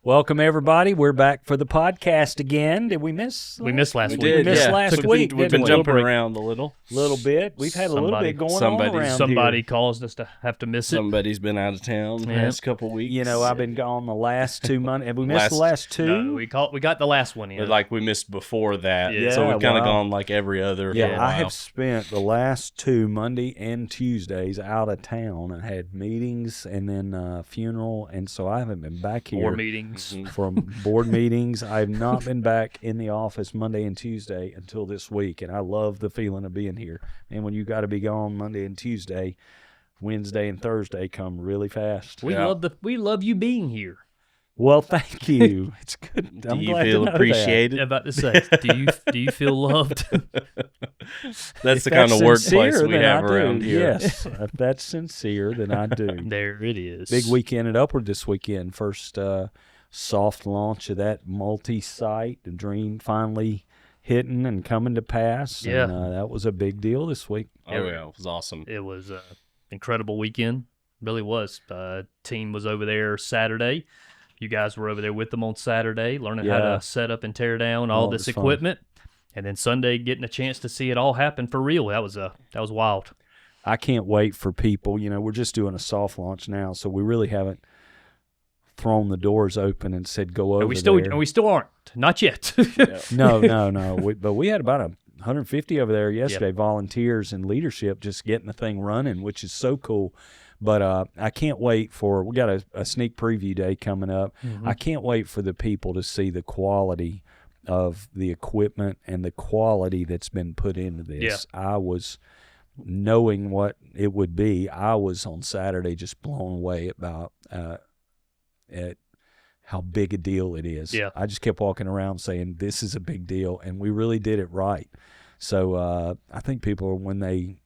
Welcome, everybody. We're back for the podcast again. Did we miss? We missed last week. We missed last week. We've been jumping around a little bit. We've had a little bit going on around Somebody here. caused us to have to miss it. Somebody's been out of town the last couple of weeks. You know, I've been gone the last 2 months. Have we missed the last two? No, we got the last one in. But like we missed before that. Yeah. So we've kind of gone like every other. Yeah, for a I while. have spent the last 2 Monday and Tuesdays out of town. I had meetings and then a funeral, and so I haven't been back here. Board meetings. From board meetings. I've not been back in the office Monday and Tuesday until this week, and I love the feeling of being here. And when you got to be gone Monday and Tuesday, Wednesday and Thursday come really fast. We love you being here. Well, thank you. It's good. Do you feel appreciated? I'm about to say, do you feel loved? That's the kind of workplace we have around here. Yes, if that's sincere, then I do. There it is. Big weekend at Upward this weekend. First soft launch of that multi-site. The dream finally hitting and coming to pass. Yeah. And that was a big deal this week. Oh, yeah. It was awesome. It was an incredible weekend. Really was. Team was over there Saturday. You guys were over there with them on Saturday, learning how to set up and tear down all this equipment. And then Sunday, getting a chance to see it all happen for real. That was wild. I can't wait for people. You know, we're just doing a soft launch now, so we really haven't thrown the doors open and said go over there. And we still aren't. Not yet. No. But we had about 150 over there yesterday, volunteers and leadership, just getting the thing running, which is so cool. But I can't wait for – we got a sneak preview day coming up. Mm-hmm. I can't wait for the people to see the quality of the equipment and the quality that's been put into this. Yeah. I was – knowing what it would be, I was on Saturday just blown away about at how big a deal it is. Yeah. I just kept walking around saying this is a big deal, and we really did it right. So I think people, when they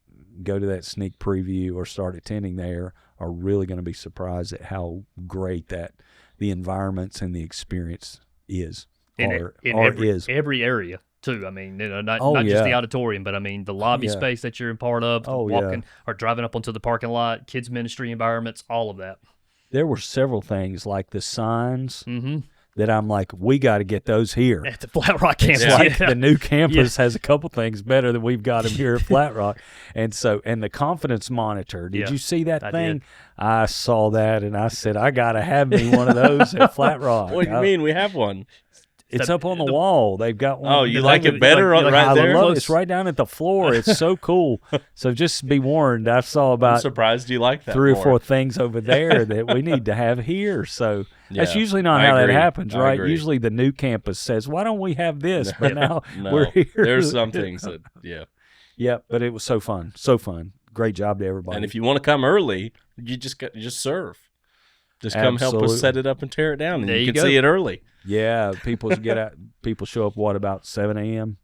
go to that sneak preview or start attending there, are really going to be surprised at how great that the environments and the experience is. Every area too. I mean, not just the auditorium, but I mean the lobby space that you're in part of, walking or driving up onto the parking lot, kids ministry environments, all of that. There were several things like the signs that I'm like, we got to get those here at the Flat Rock campus. Like the new campus has a couple things better than we've got them here at Flat Rock, and the confidence monitor. Did you see that thing? I saw that, and I said, I got to have me one of those at Flat Rock. What do you mean? We have one. It's up on the wall. They've got one. Oh, you like it better right there? I love it. It's right down at the floor. It's so cool. So just be warned. I saw about I'm surprised you like that 3 or 4 things over there that we need to have here. So that's usually not how that happens, right? Usually the new campus says, why don't we have this? But now we're here. There's some things that, Yeah, but it was so fun. So fun. Great job to everybody. And if you want to come early, you just serve. Just come help us set it up and tear it down, and you can see it early. Yeah, people show up, about 7 a.m.?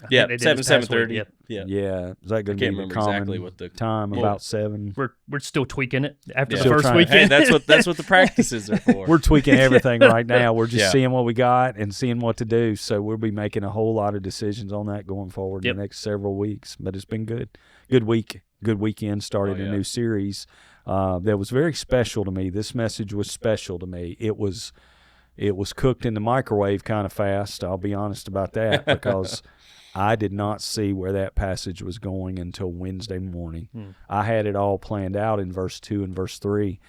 Yeah, 7:30. Yeah. Is that going to be the common time, about 7? We're still tweaking it after the first weekend. Hey, that's what the practices are for. We're tweaking everything right now. We're just seeing what we got and seeing what to do. So we'll be making a whole lot of decisions on that going forward in the next several weeks. But it's been good. Good week. Good weekend. Started a new series that was very special to me. This message was special to me. It was cooked in the microwave kind of fast. I'll be honest about that, because I did not see where that passage was going until Wednesday morning. I had it all planned out in verse 2 and verse 3,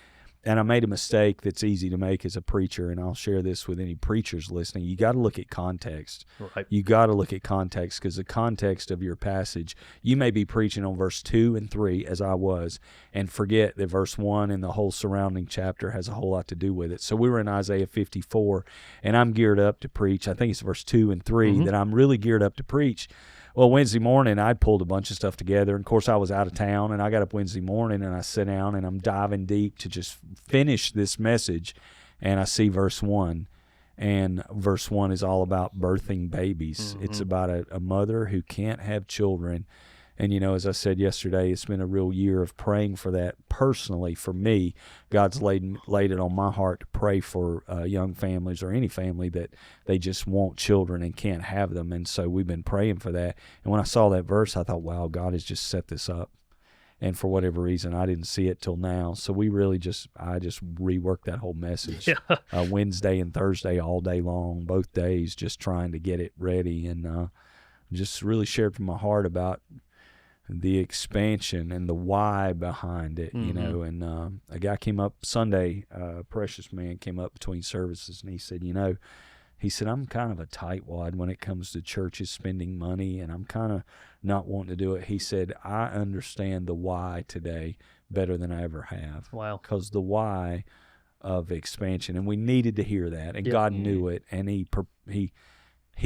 and I made a mistake that's easy to make as a preacher, and I'll share this with any preachers listening. You got to look at context. Right. You got to look at context, because the context of your passage, you may be preaching on verse 2 and 3, as I was, and forget that verse 1 and the whole surrounding chapter has a whole lot to do with it. So we were in Isaiah 54, and I'm geared up to preach. I think it's verse 2 and 3 that I'm really geared up to preach. Well, Wednesday morning, I pulled a bunch of stuff together. And, of course, I was out of town, and I got up Wednesday morning, and I sit down, and I'm diving deep to just finish this message. And I see verse 1, and verse 1 is all about birthing babies. It's about a mother who can't have children. And, as I said yesterday, it's been a real year of praying for that personally for me. God's laid it on my heart to pray for young families or any family that they just want children and can't have them. And so we've been praying for that. And when I saw that verse, I thought, wow, God has just set this up. And for whatever reason, I didn't see it till now. So I just reworked that whole message. Wednesday and Thursday all day long, both days, just trying to get it ready, and just really shared from my heart about the expansion and the why behind it, you know. And a guy came up Sunday, precious man came up between services, and he said, I'm kind of a tightwad when it comes to churches spending money, and I'm kind of not wanting to do it. He said, I understand the why today better than I ever have. Wow. Because the why of expansion, and we needed to hear that, and God knew it, and he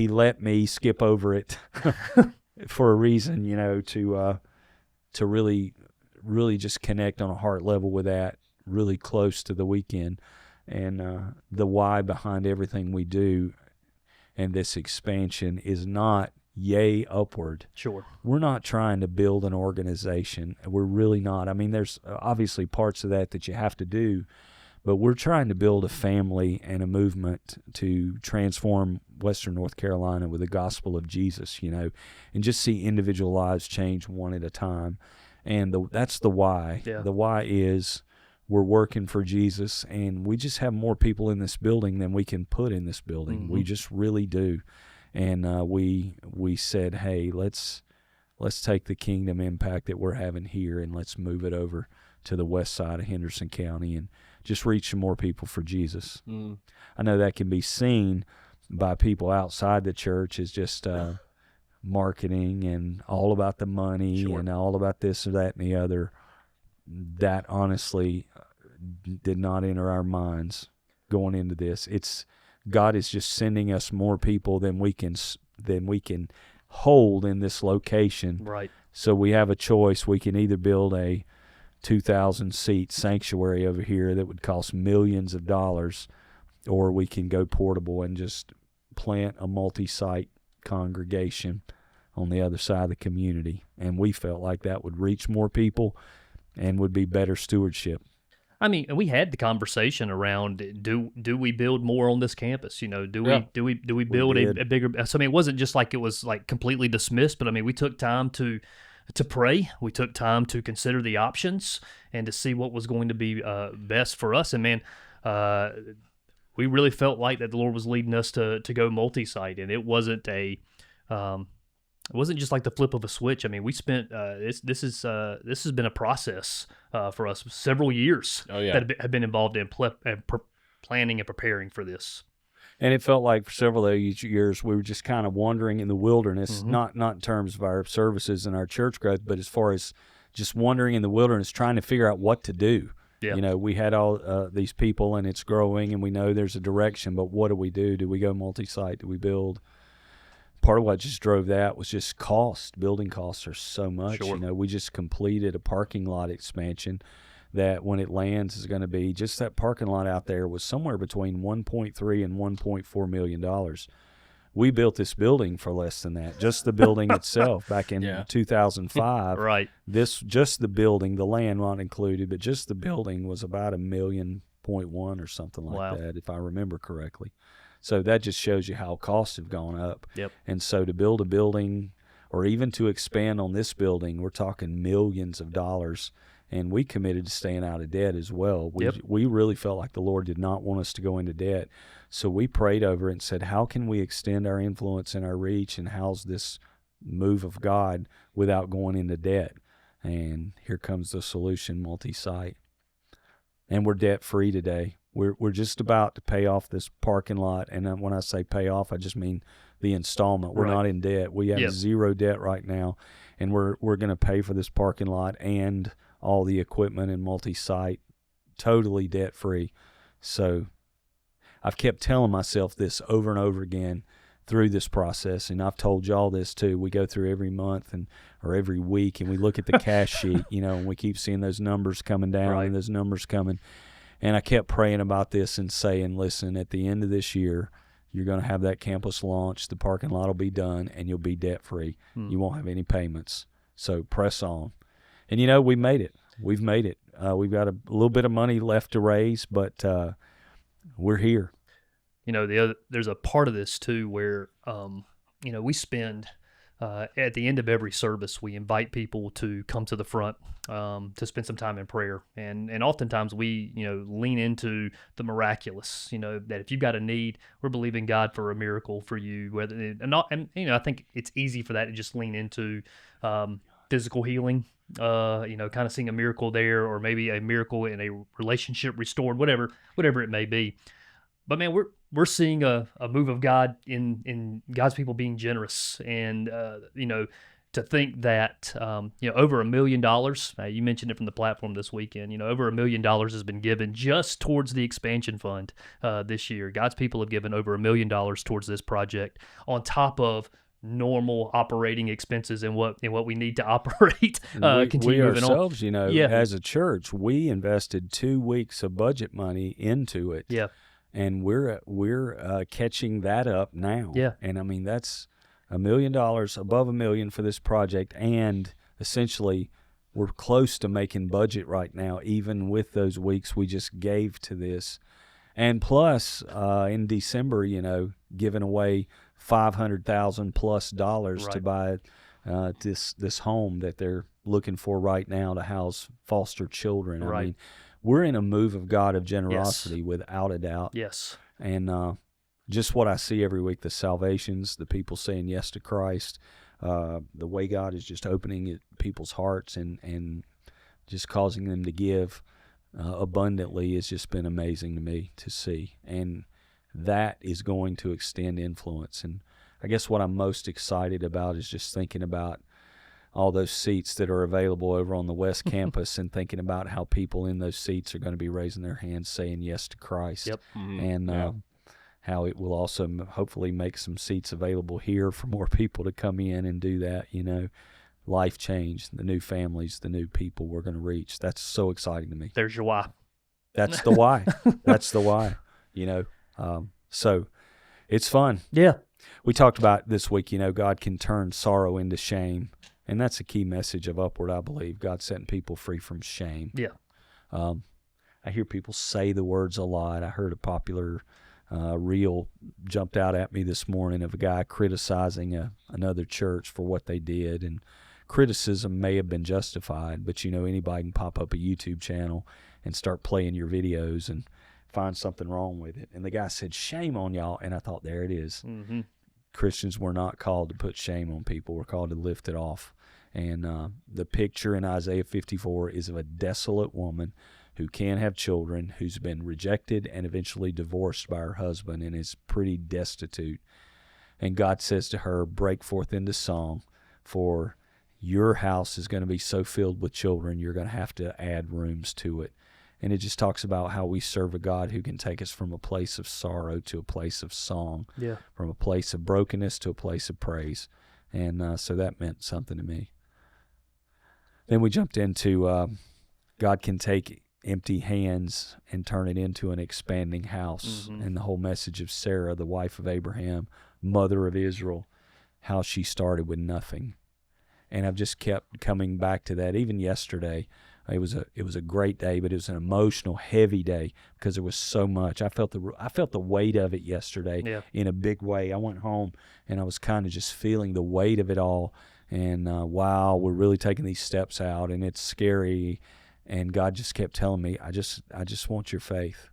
let me skip over it for a reason, you know, to really just connect on a heart level with that, really close to the weekend. And the why behind everything we do and this expansion is not yay upward. Sure. We're not trying to build an organization. We're really not. I mean, there's obviously parts of that you have to do, but we're trying to build a family and a movement to transform Western North Carolina with the gospel of Jesus, you know, and just see individual lives change one at a time. And that's the why. Yeah. The why is we're working for Jesus, and we just have more people in this building than we can put in this building. We just really do. And we said, hey, let's take the kingdom impact that we're having here, and let's move it over to the west side of Henderson County and just reach some more people for Jesus. I know that can be seen by people outside the church as just marketing and all about the money and all about this or that and the other. That honestly did not enter our minds going into this. It's God is just sending us more people than we can hold in this location. Right. So we have a choice. We can either build a 2,000 seat sanctuary over here that would cost millions of dollars, or we can go portable and just plant a multi-site congregation on the other side of the community. And we felt like that would reach more people and would be better stewardship. I mean, we had the conversation around do we build more on this campus? You know, do we build a bigger? So I mean, it wasn't just like it was like completely dismissed, but I mean, we took time to pray. We took time to consider the options and to see what was going to be best for us. And man, we really felt like that the Lord was leading us to go multi-site, and it wasn't it wasn't just like the flip of a switch. I mean, we spent this has been a process for us, several years that have been involved in planning and preparing for this. And it felt like for several of these years we were just kind of wandering in the wilderness, not in terms of our services and our church growth, but as far as just wandering in the wilderness, trying to figure out what to do. Yeah. You know, we had all these people, and it's growing, and we know there's a direction, but what do we do? Do we go multi-site? Do we build? Part of what just drove that was just cost. Building costs are so much. Sure. You know, we just completed a parking lot expansion that when it lands is going to be, just that parking lot out there was somewhere between $1.3 and $1.4 million. We built this building for less than that, just the building itself back in 2005. Right. Just the building, the land not included, but just the building was about $1.1 million or something like that, if I remember correctly. So that just shows you how costs have gone up. Yep. And so to build a building, or even to expand on this building, we're talking millions of dollars. And we committed to staying out of debt as well. We really felt like the Lord did not want us to go into debt. So we prayed over it and said, how can we extend our influence and our reach and house this move of God without going into debt? And here comes the solution, multi-site. And we're debt-free today. We're just about to pay off this parking lot, and when I say pay off, I just mean the installment. We're not in debt. We have zero debt right now, and we're going to pay for this parking lot and all the equipment and multi-site, totally debt-free. So I've kept telling myself this over and over again through this process, and I've told y'all this too. We go through every month or every week, and we look at the cash sheet, you know, and we keep seeing those numbers coming down and those numbers coming. And I kept praying about this and saying, listen, at the end of this year, you're going to have that campus launch, the parking lot will be done, and you'll be debt-free. You won't have any payments. So press on. And, you know, we made it. We've made it. We've got a little bit of money left to raise, but we're here. You know, there's a part of this, too, where, you know, we spend at the end of every service, we invite people to come to the front to spend some time in prayer. And oftentimes we, lean into the miraculous, that if you've got a need, we're believing God for a miracle for you. I think it's easy for that to just lean into physical healing, kind of seeing a miracle there, or maybe a miracle in a relationship restored, whatever it may be. But man, we're seeing a move of God in God's people being generous, and to think that over $1 million. You mentioned it from the platform this weekend. Over $1 million has been given just towards the expansion fund this year. God's people have given over $1 million towards this project, on top of normal operating expenses and what we need to operate. We ourselves, as a church, we invested 2 weeks of budget money into it. Yeah. And we're catching that up now. Yeah. And I mean, that's $1 million, above $1 million for this project, and essentially we're close to making budget right now, even with those weeks we just gave to this. And plus, in December, giving away $500,000 plus to buy this home that they're looking for right now to house foster children. Right. I mean, we're in a move of God of generosity, without a doubt. Yes. And just what I see every week, the salvations, the people saying yes to Christ, the way God is just opening people's hearts and just causing them to give abundantly has just been amazing to me to see. And that is going to extend influence. And I guess what I'm most excited about is just thinking about all those seats that are available over on the West Campus and thinking about how people in those seats are going to be raising their hands saying yes to Christ. Yep. Mm-hmm. And how it will also hopefully make some seats available here for more people to come in and do that, life change, the new families, the new people we're going to reach. That's so exciting to me. There's your why. That's the why. That's the why, so it's fun. Yeah. We talked about this week, God can turn sorrow into shame. And that's a key message of Upward, I believe. God setting people free from shame. Yeah. I hear people say the words a lot. I heard a popular reel jumped out at me this morning of a guy criticizing another church for what they did. And criticism may have been justified, but anybody can pop up a YouTube channel and start playing your videos and find something wrong with it. And the guy said, "Shame on y'all." And I thought, there it is. Mm-hmm. Christians were not called to put shame on people. We're called to lift it off. And the picture in Isaiah 54 is of a desolate woman who can't have children, who's been rejected and eventually divorced by her husband and is pretty destitute. And God says to her, break forth into song, for your house is going to be so filled with children, you're going to have to add rooms to it. And it just talks about how we serve a God who can take us from a place of sorrow to a place of song, from a place of brokenness to a place of praise. And so that meant something to me. Then we jumped into God can take empty hands and turn it into an expanding house. Mm-hmm. And the whole message of Sarah, the wife of Abraham, mother of Israel, how she started with nothing. And I've just kept coming back to that. Even yesterday, it was a great day, but it was an emotional, heavy day because there was so much. I felt the weight of it yesterday in a big way. I went home and I was kind of just feeling the weight of it all. And wow, we're really taking these steps out, and it's scary. And God just kept telling me, I just want your faith.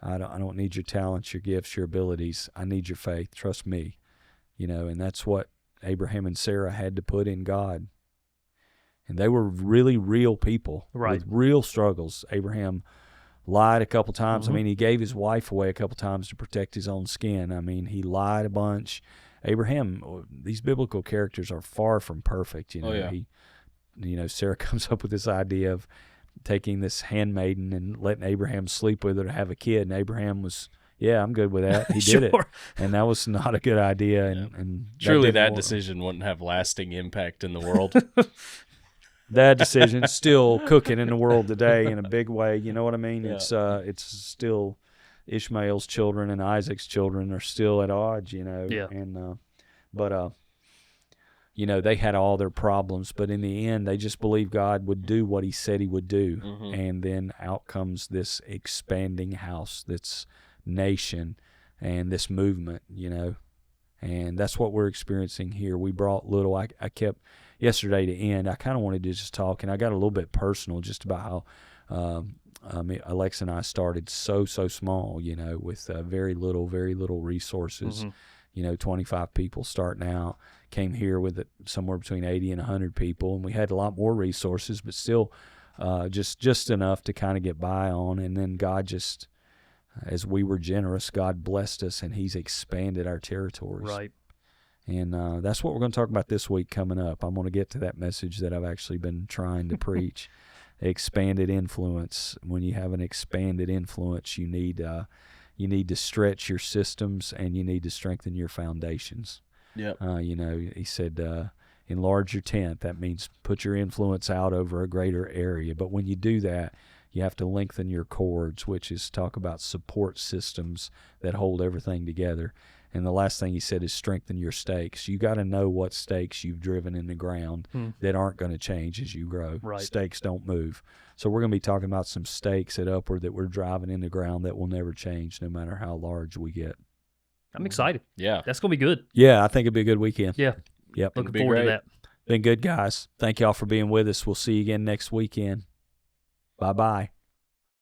I don't need your talents, your gifts, your abilities. I need your faith. Trust me. And that's what Abraham and Sarah had to put in God. And they were really real people with real struggles. Abraham lied a couple times. Mm-hmm. I mean, he gave his wife away a couple times to protect his own skin. I mean, he lied a bunch. Abraham, these biblical characters are far from perfect. Sarah comes up with this idea of taking this handmaiden and letting Abraham sleep with her to have a kid. And Abraham was, I'm good with that. He did it. And that was not a good idea. And surely that decision wouldn't have lasting impact in the world. That decision still cooking in the world today in a big way. You know what I mean? Yeah. It's still Ishmael's children and Isaac's children are still at odds, Yeah. And they had all their problems, but in the end, they just believed God would do what He said He would do, mm-hmm. and then out comes this expanding house, this nation, and this movement. And that's what we're experiencing here. We brought little, I kept yesterday to end. I kind of wanted to just talk, and I got a little bit personal just about how Alexa and I started so small, with very little resources. 25 people starting out. Came here with somewhere between 80 and 100 people, and we had a lot more resources, but still just enough to kind of get by on. And then God just, as we were generous, God blessed us, and He's expanded our territories. Right. And that's what we're going to talk about this week coming up. I'm going to get to that message that I've actually been trying to preach. Expanded influence. When you have an expanded influence, you need to stretch your systems, and you need to strengthen your foundations. Yep. He said, enlarge your tent. That means put your influence out over a greater area. But when you do that, you have to lengthen your cords, which is talk about support systems that hold everything together. And the last thing he said is strengthen your stakes. You got to know what stakes you've driven in the ground that aren't going to change as you grow. Right. Stakes don't move. So we're going to be talking about some stakes at Upward that we're driving in the ground that will never change no matter how large we get. I'm excited. Yeah. That's going to be good. Yeah, I think it'll be a good weekend. Yeah. Yep. Looking forward to that. Been good, guys. Thank y'all for being with us. We'll see you again next weekend. Bye-bye.